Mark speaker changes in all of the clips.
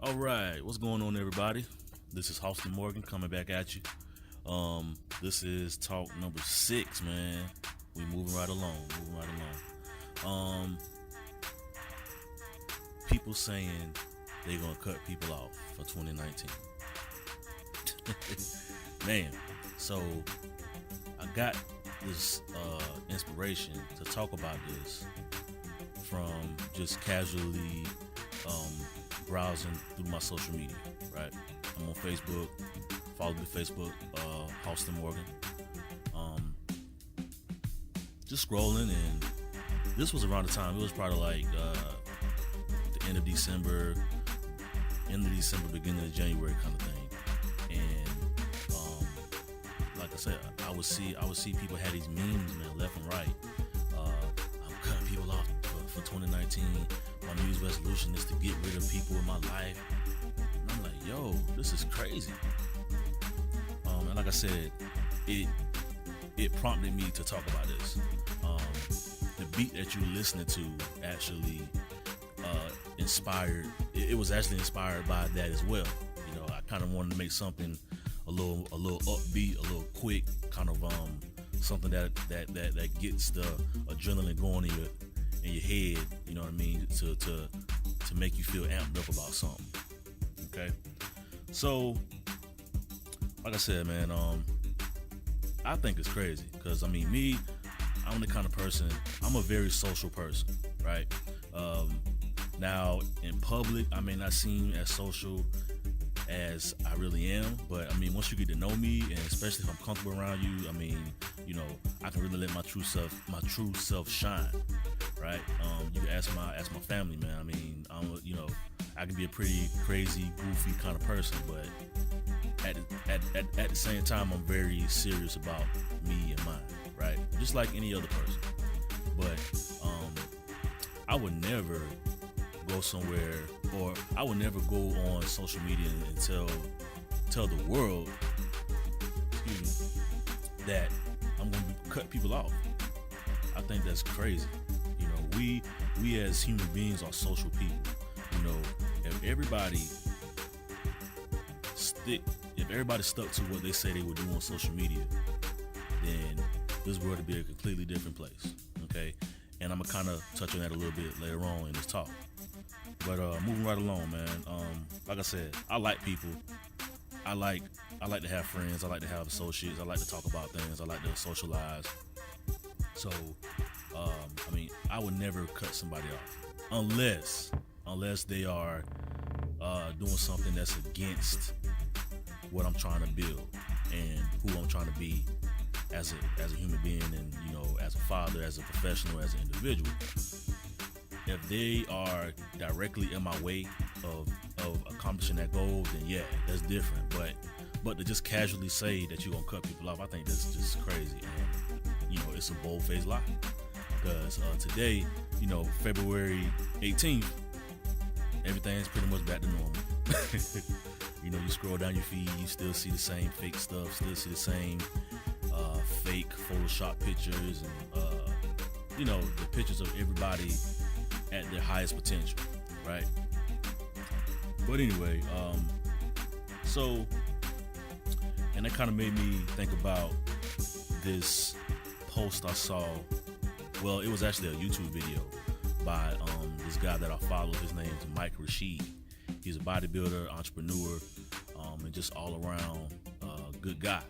Speaker 1: All right, what's going on, everybody? This is Halston Morgan coming back at you. This is talk number 6, man. We moving right along, People saying they're gonna cut people off for 2019. Man, so I got this inspiration to talk about this from just casually browsing through my social media, right? I'm on Facebook, follow me on Facebook, Halston Morgan. Just scrolling, and this was around the time, it was probably like the end of December, beginning of January kind of thing. And like I said, I would see people had these memes, man, left and right. I'm cutting people off for 2019. My New Year's resolution is to get rid of people in my life. And I'm like, yo, this is crazy. And like I said, it prompted me to talk about this. The beat that you're listening to actually inspired. It was actually inspired by that as well. You know, I kind of wanted to make something a little upbeat, a little quick, kind of something that gets the adrenaline going in your head. You know what I mean? To make you feel amped up about something. Okay. So, like I said, man, I think it's crazy because, I mean, me, I'm the kind of person, I'm a very social person, right? Now, in public, I may not seem as social as I really am, but I mean, once you get to know me, and especially if I'm comfortable around you, I mean, you know, I can really let my true self shine, right? You can ask my family, man. I mean, I can be a pretty crazy, goofy kind of person, but at the same time, I'm very serious about me and mine, right? Just like any other person. But I would never go somewhere, or I would never go on social media and tell the world, that I'm gonna cut people off. I think that's crazy. You know, we as human beings are social people. You know, if everybody stuck to what they say they would do on social media, then this world would be a completely different place. Okay, and I'm gonna kind of touch on that a little bit later on in this talk. But moving right along, man. Like I said, I like people. I like to have friends. I like to have associates. I like to talk about things. I like to socialize. So, I mean, I would never cut somebody off unless they are doing something that's against what I'm trying to build and who I'm trying to be as a human being, and, you know, as a father, as a professional, as an individual. If they are directly in my way of accomplishing that goal, then yeah, that's different. But to just casually say that you're gonna cut people off, I think that's just crazy. And, you know, it's a bold-faced lie. Because today, you know, February 18th, everything's pretty much back to normal. You know, you scroll down your feed, you still see the same fake stuff, still see the same fake Photoshop pictures, and you know, the pictures of everybody at their highest potential, right? But anyway, so, and that kind of made me think about this post I saw. Well, it was actually a YouTube video by this guy that I follow. His name is Mike Rashid. He's a bodybuilder, entrepreneur, and just all around good guy.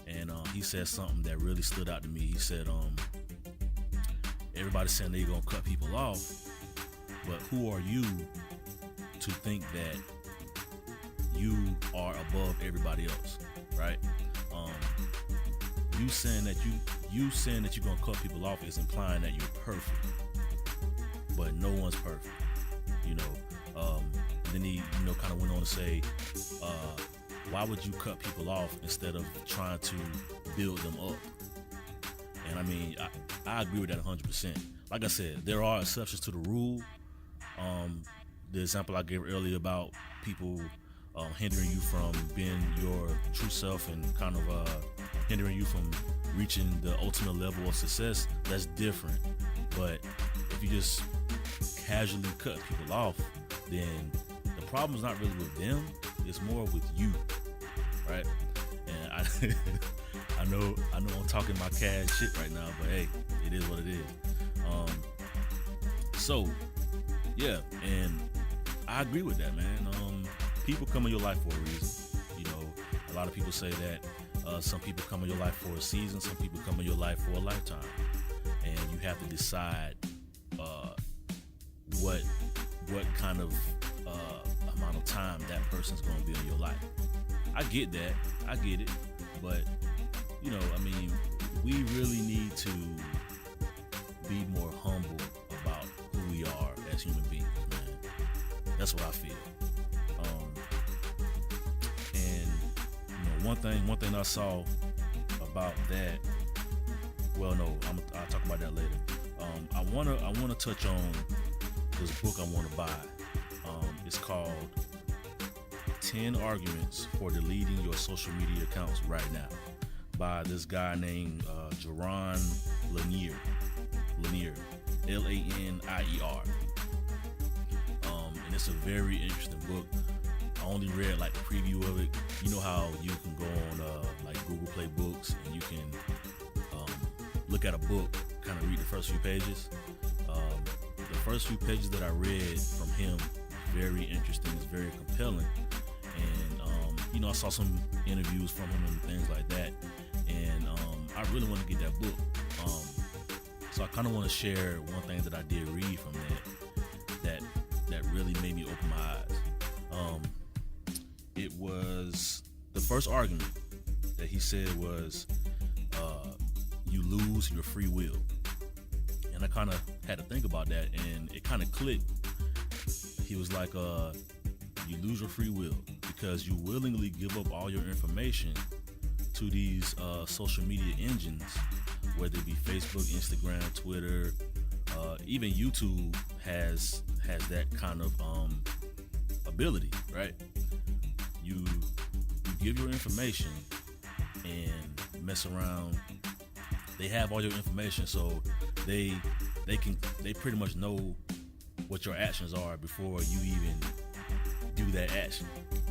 Speaker 1: And he said something that really stood out to me. He said, everybody's saying they're gonna cut people off, but who are you to think that you are above everybody else, right? You saying that you're gonna cut people off is implying that you're perfect, but no one's perfect, you know. Then he, you know, kind of went on to say, why would you cut people off instead of trying to build them up? And I mean, I agree with that 100%. Like I said, there are exceptions to the rule. The example I gave earlier about people hindering you from being your true self and kind of hindering you from reaching the ultimate level of success, that's different. But if you just casually cut people off, then the problem's not really with them, it's more with you, right? And I know I'm talking my cash shit right now, but hey, it is what it is. So yeah, and I agree with that, man. People come in your life for a reason. You know, a lot of people say that some people come in your life for a season, some people come in your life for a lifetime, and you have to decide what kind of amount of time that person's going to be in your life. I get that, I get it, but you know, I mean, we really need to be more humble about who we are as human beings, man. That's what I feel. And you know, one thing I saw about that. Well, no, I'll talk about that later. I wanna touch on this book I want to buy. It's called 10 Arguments for Deleting Your Social Media Accounts Right Now, by this guy named Jaron Lanier, Lanier. And it's a very interesting book. I only read like a preview of it. You know how you can go on like Google Play Books and you can look at a book, kind of read the first few pages. The first few pages that I read from him, very interesting, it's very compelling. And you know, I saw some interviews from him and things like that, and I really want to get that book. So I kind of want to share one thing that I did read from that really made me open my eyes. It was the first argument that he said was you lose your free will. And I kind of had to think about that, and it kind of clicked. He was like, you lose your free will because you willingly give up all your information to these social media engines, whether it be Facebook, Instagram, Twitter, even YouTube has that kind of ability, right? You give your information and mess around. They have all your information, so they pretty much know what your actions are before you even do that action.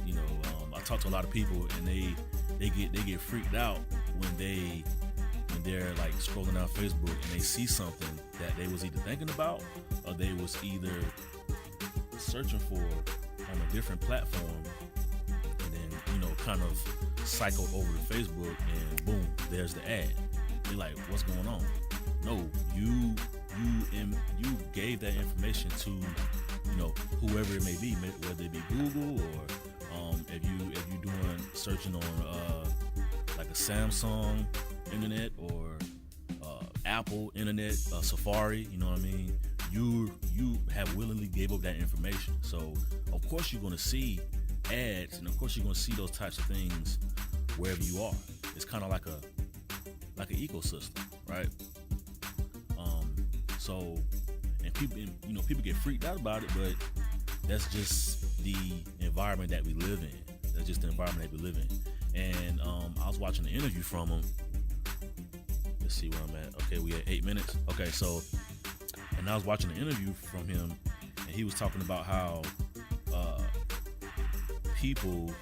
Speaker 1: You know, I talk to a lot of people, and they get freaked out when they're like scrolling down Facebook and they see something that they was either thinking about or they was either searching for on a different platform, and then, you know, kind of cycled over to Facebook, and boom, there's the ad. They're like, what's going on? No, you gave that information to, you know, whoever it may be, whether it be Google or if you doing searching on like a Samsung internet or Apple internet, Safari, you know what I mean? You have willingly gave up that information. So of course you're going to see ads, and of course you're going to see those types of things wherever you are. It's kind of like an ecosystem, right? So, and people get freaked out about it, but that's just the environment that we live in. That's just the environment that we live in. And I was watching an interview from him. Let's see where I'm at. Okay, we had 8 minutes. Okay, so, and I was watching an interview from him, and he was talking about how people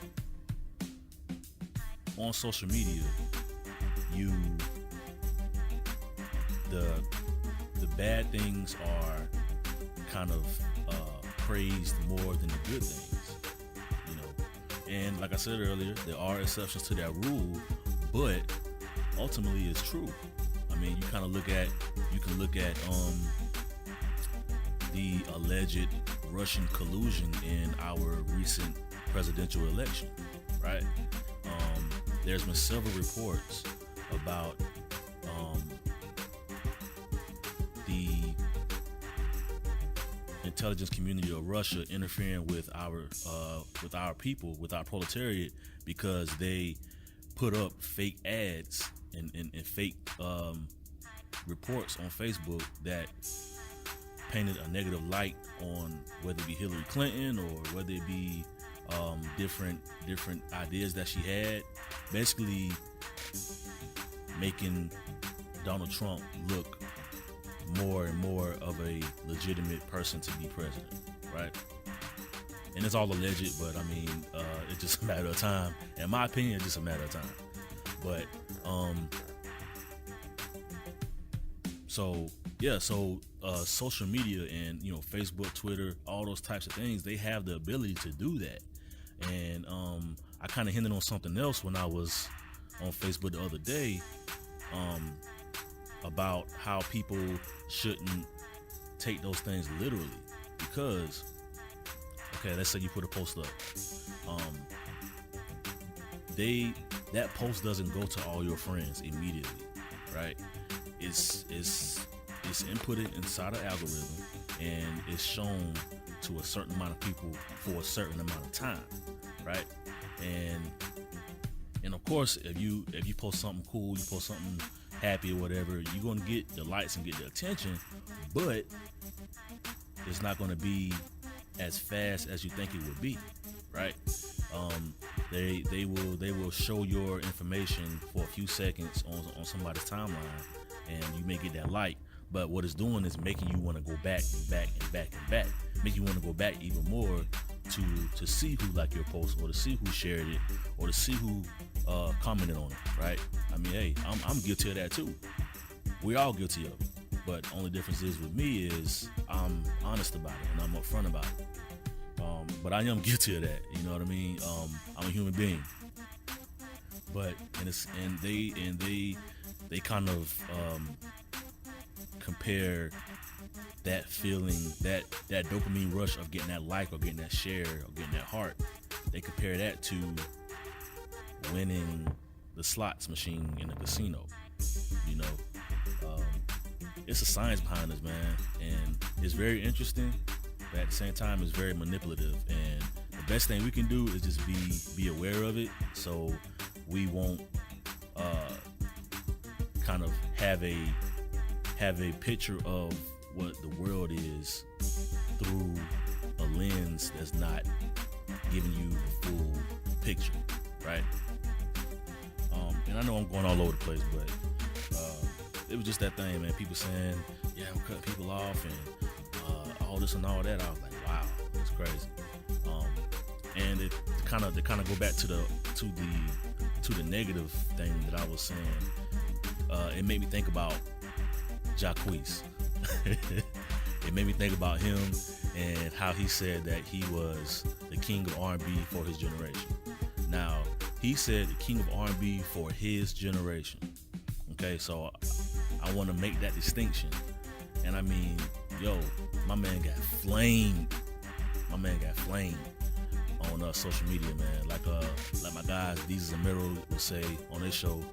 Speaker 1: on social media, the bad things are kind of praised more than the good things, you know. And like I said earlier, there are exceptions to that rule, but ultimately it's true. I mean, you can look at the alleged Russian collusion in our recent presidential election, right? There's been several reports about the intelligence community of Russia interfering with our people, with our proletariat, because they put up fake ads and fake reports on Facebook that painted a negative light on whether it be Hillary Clinton or whether it be different ideas that she had, basically making Donald Trump look more and more of a legitimate person to be president, right? and it's all alleged, but I mean, it's just a matter of time. In my opinion, it's just a matter of time. But so social media and Facebook, Twitter, all those types of things, they have the ability to do that. And I kind of hinted on something else when I was on Facebook the other day, about how people shouldn't take those things literally, because okay, let's say you put a post up, that post doesn't go to all your friends immediately, right? It's inputted inside an algorithm, and it's shown to a certain amount of people for a certain amount of time, right? And of course, if you post something cool, you post something happy or whatever, you're gonna get the likes and get the attention, but it's not gonna be as fast as you think it would be, right? They will show your information for a few seconds on somebody's timeline, and you may get that like, but what it's doing is making you want to go back and back and back and back, make you want to go back even more to see who liked your post, or to see who shared it, or to see who commented on it, right? I mean, hey, I'm guilty of that too. We're all guilty of it, but only difference is with me is I'm honest about it and I'm upfront about it. But I am guilty of that, you know what I mean? I'm a human being, but they kind of compare that feeling, that dopamine rush of getting that like or getting that share or getting that heart. They compare that to winning the slots machine in a casino. It's a science behind this, man, and it's very interesting, but at the same time it's very manipulative. And the best thing we can do is just be aware of it, so we won't kind of have a picture of what the world is through a lens that's not giving you the full picture, right? And I know I'm going all over the place, but it was just that thing, man. People saying, yeah, I'm cutting people off and all this and all that. I was like, wow, that's crazy. And it kind of go back to the negative thing that I was saying. It made me think about Jacquees. It made me think about him and how he said that he was the king of R&B for his generation. Now, he said the king of R&B for his generation. Okay, so I want to make that distinction. And I mean, yo, my man got flamed. On social media, man. Like my guys, Deezus and Mero would say on their show,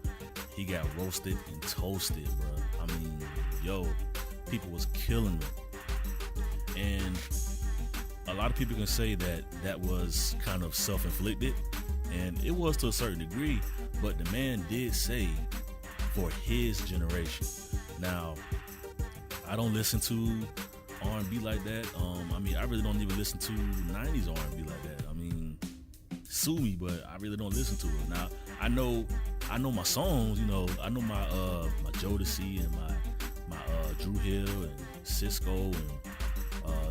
Speaker 1: he got roasted and toasted, bro. I mean, yo, people was killing him. And a lot of people can say that was kind of self-inflicted, and it was to a certain degree, but the man did say for his generation. Now, I don't listen to R&B like that. I mean, I really don't even listen to 90s R&B like that. I mean, sue me, but I really don't listen to it. Now, I know my songs, I know my Jodeci and my Drew Hill and Cisco and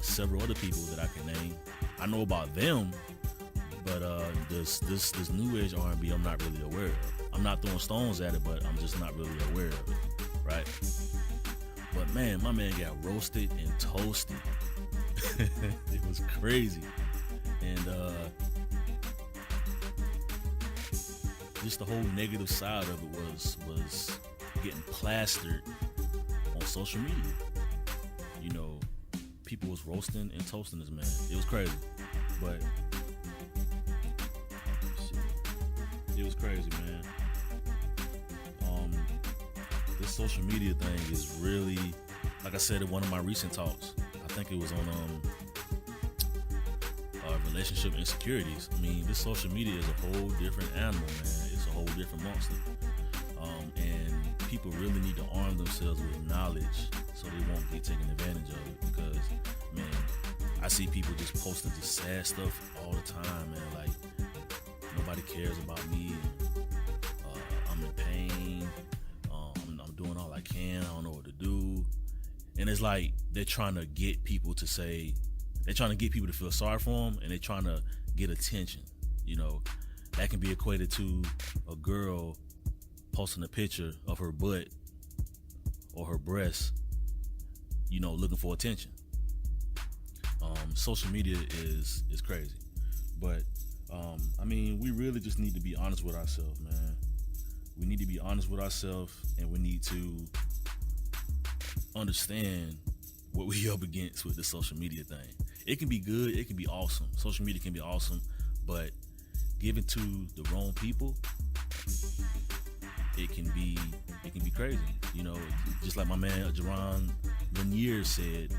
Speaker 1: several other people that I can name. I know about them, but this new age R&B I'm not really aware of. I'm not throwing stones at it, but I'm just not really aware of it, right? But man, my man got roasted and toasted. It was crazy. And just the whole negative side of it was getting plastered on social media. People was roasting and toasting this man. It was crazy. But it was crazy, man. This social media thing is really, like I said in one of my recent talks, I think it was on relationship insecurities. I mean, this social media is a whole different animal, man. It's a whole different monster. And people really need to arm themselves with knowledge so they won't get taken advantage of it. Because, man, I see people just posting just sad stuff all the time, man. Like, nobody cares about me. I'm in pain. I'm doing all I can. I don't know what to do. And it's like they're trying to get people to say they're trying to get people to feel sorry for them, and they're trying to get attention. You know, that can be equated to a girl posting a picture of her butt or her breasts, you know, looking for attention. Social media is crazy, but I mean, we really just need to be honest with ourselves, man. We need to be honest with ourselves, and we need to understand what we up against with the social media thing. It can be good, it can be awesome. Social media can be awesome, but given to the wrong people, it can be crazy. You know, just like my man Jerron Lanier said,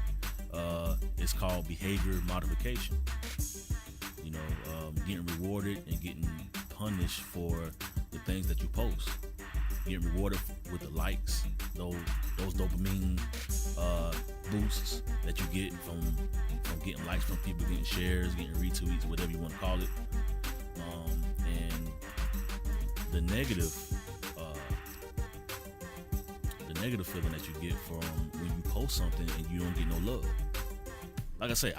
Speaker 1: it's called behavior modification. You know, getting rewarded and getting punished for the things that you post. Getting rewarded with the likes, those dopamine boosts that you get from getting likes from people, getting shares, getting retweets, whatever you want to call it. And the negative feeling that you get from when you post something and you don't get no love. Like I say,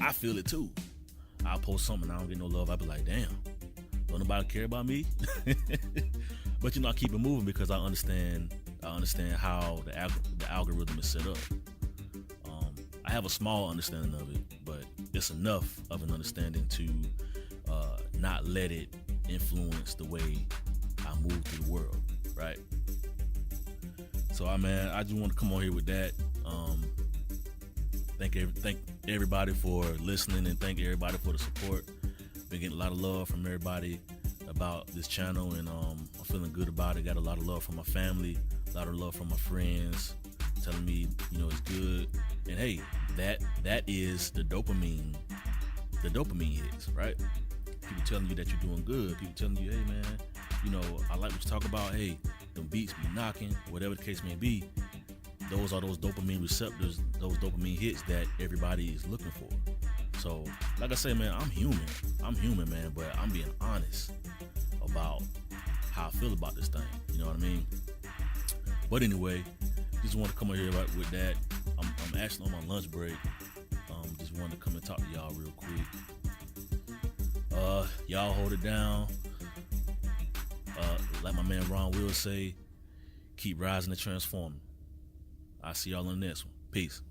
Speaker 1: I feel it too. I post something and I don't get no love. I be like, damn, don't nobody care about me? But you know, I keep it moving because I understand how the algorithm is set up. I have a small understanding of it, but it's enough of an understanding to not let it influence the way I move through the world, right? So, I just want to come on here with that. Thank everybody for listening, and thank everybody for the support. Been getting a lot of love from everybody about this channel, and I'm feeling good about it. Got a lot of love from my family, a lot of love from my friends, telling me, you know, it's good. And hey, that is the dopamine hits, right? People telling you that you're doing good. People telling you, hey man, you know, I like what you talk about. Hey, them beats be knocking, whatever the case may be. Those are those dopamine receptors, those dopamine hits that everybody is looking for. So, like I say, man, I'm human, man, but I'm being honest about how I feel about this thing. You know what I mean? But anyway, just want to come over here with that. I'm actually on my lunch break. Just wanted to come and talk to y'all real quick. Y'all hold it down. Like my man Ron will say, keep rising and transforming. I'll see y'all on the next one. Peace.